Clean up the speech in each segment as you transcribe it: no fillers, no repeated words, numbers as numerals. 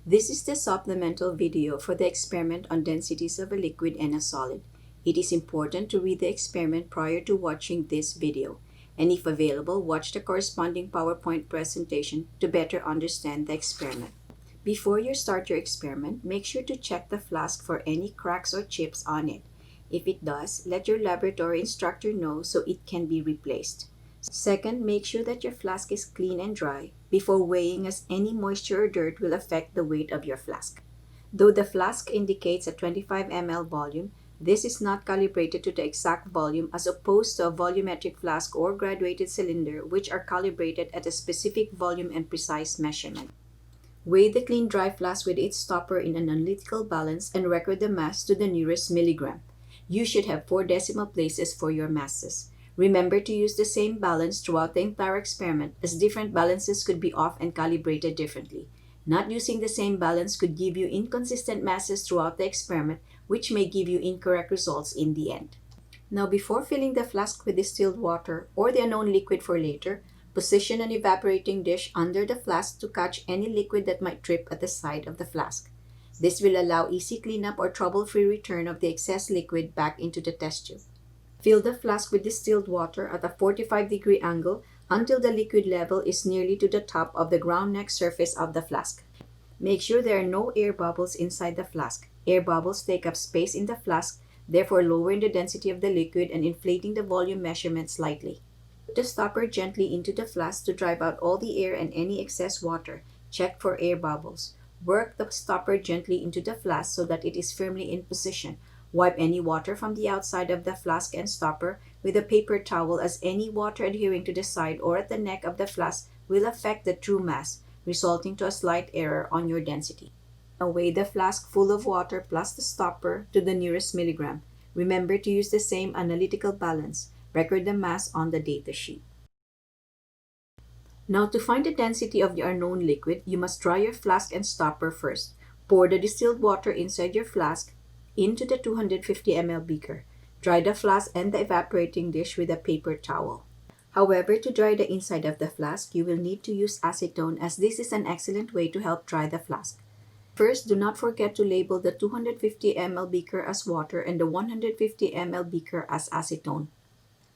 This is the supplemental video for the experiment on densities of a liquid and a solid. It is important to read the experiment prior to watching this video, and if available, watch the corresponding PowerPoint presentation to better understand the experiment. Before you start your experiment, make sure to check the flask for any cracks or chips on it. If it does, let your laboratory instructor know so it can be replaced. Second, make sure that your flask is clean and dry before weighing, as any moisture or dirt will affect the weight of your flask. Though the flask indicates a 25 ml volume, this is not calibrated to the exact volume as opposed to a volumetric flask or graduated cylinder, which are calibrated at a specific volume and precise measurement. Weigh the clean dry flask with its stopper in an analytical balance and record the mass to the nearest milligram. You should have 4 decimal places for your masses. Remember to use the same balance throughout the entire experiment, as different balances could be off and calibrated differently. Not using the same balance could give you inconsistent masses throughout the experiment, which may give you incorrect results in the end. Now, before filling the flask with distilled water or the unknown liquid for later, position an evaporating dish under the flask to catch any liquid that might drip at the side of the flask. This will allow easy cleanup or trouble-free return of the excess liquid back into the test tube. Fill the flask with distilled water at a 45-degree angle until the liquid level is nearly to the top of the ground neck surface of the flask. Make sure there are no air bubbles inside the flask. Air bubbles take up space in the flask, therefore lowering the density of the liquid and inflating the volume measurement slightly. Put the stopper gently into the flask to drive out all the air and any excess water. Check for air bubbles. Work the stopper gently into the flask so that it is firmly in position. Wipe any water from the outside of the flask and stopper with a paper towel, as any water adhering to the side or at the neck of the flask will affect the true mass, resulting to a slight error on your density. Now weigh the flask full of water plus the stopper to the nearest milligram. Remember to use the same analytical balance. Record the mass on the data sheet. Now, to find the density of your unknown liquid, you must dry your flask and stopper first. Pour the distilled water inside your flask into the 250 ml beaker. Dry the flask and the evaporating dish with a paper towel. However, to dry the inside of the flask, you will need to use acetone, as this is an excellent way to help dry the flask. First, do not forget to label the 250 ml beaker as water and the 150 ml beaker as acetone.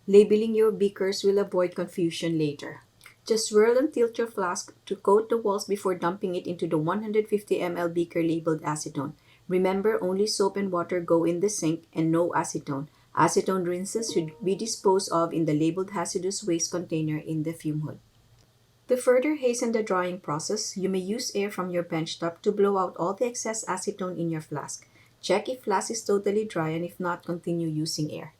Labeling your beakers will avoid confusion later. Just swirl and tilt your flask to coat the walls before dumping it into the 150 ml beaker labeled acetone. Remember, only soap and water go in the sink and no acetone. Acetone rinses should be disposed of in the labeled hazardous waste container in the fume hood. To further hasten the drying process, you may use air from your benchtop to blow out all the excess acetone in your flask. Check if flask is totally dry, and if not, continue using air.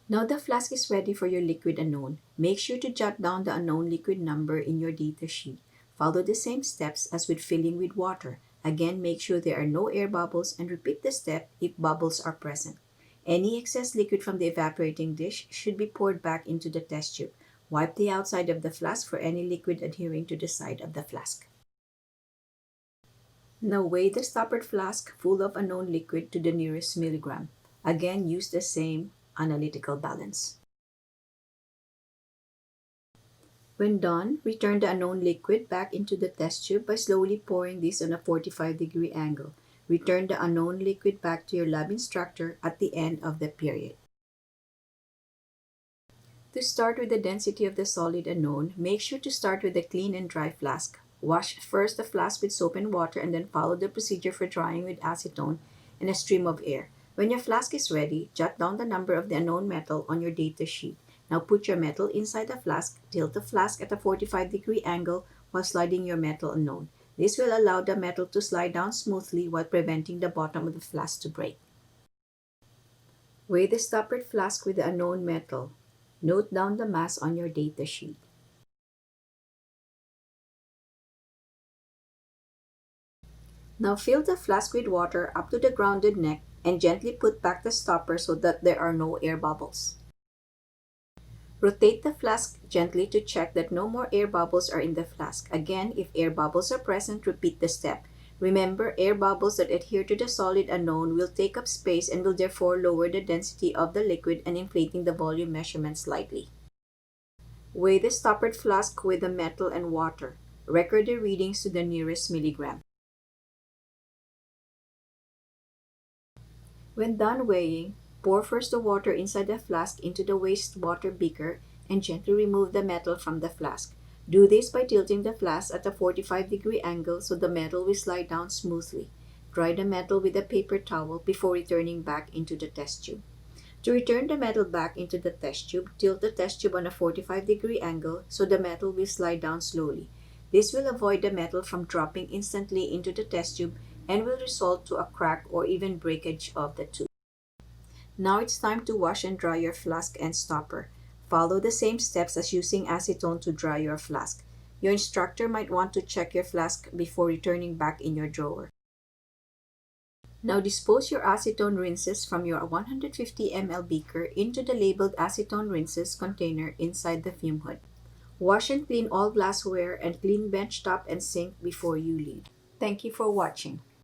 Now the flask is ready for your liquid unknown. Make sure to jot down the unknown liquid number in your data sheet. Follow the same steps as with filling with water. Again, make sure there are no air bubbles and repeat the step if bubbles are present. Any excess liquid from the evaporating dish should be poured back into the test tube. Wipe the outside of the flask for any liquid adhering to the side of the flask. Now weigh the stoppered flask full of unknown liquid to the nearest milligram. Again, use the same analytical balance. When done, return the unknown liquid back into the test tube by slowly pouring this on a 45-degree angle. Return the unknown liquid back to your lab instructor at the end of the period. To start with the density of the solid unknown, make sure to start with a clean and dry flask. Wash first the flask with soap and water and then follow the procedure for drying with acetone and a stream of air. When your flask is ready, jot down the number of the unknown metal on your data sheet. Now put your metal inside the flask. Tilt the flask at a 45-degree angle while sliding your metal unknown. This will allow the metal to slide down smoothly while preventing the bottom of the flask to break. Weigh the stoppered flask with the unknown metal. Note down the mass on your data sheet. Now fill the flask with water up to the grounded neck and gently put back the stopper so that there are no air bubbles. Rotate the flask gently to check that no more air bubbles are in the flask. Again, if air bubbles are present, repeat the step. Remember, air bubbles that adhere to the solid unknown will take up space and will therefore lower the density of the liquid and inflating the volume measurement slightly. Weigh the stoppered flask with the metal and water. Record the readings to the nearest milligram. When done weighing, pour first the water inside the flask into the wastewater beaker and gently remove the metal from the flask. Do this by tilting the flask at a 45-degree angle so the metal will slide down smoothly. Dry the metal with a paper towel before returning back into the test tube. To return the metal back into the test tube, tilt the test tube on a 45-degree angle so the metal will slide down slowly. This will avoid the metal from dropping instantly into the test tube and will result to a crack or even breakage of the tube. Now it's time to wash and dry your flask and stopper. Follow the same steps as using acetone to dry your flask. Your instructor might want to check your flask before returning back in your drawer. Now dispose your acetone rinses from your 150 ml beaker into the labeled acetone rinses container inside the fume hood. Wash and clean all glassware and clean bench top and sink before you leave. Thank you for watching.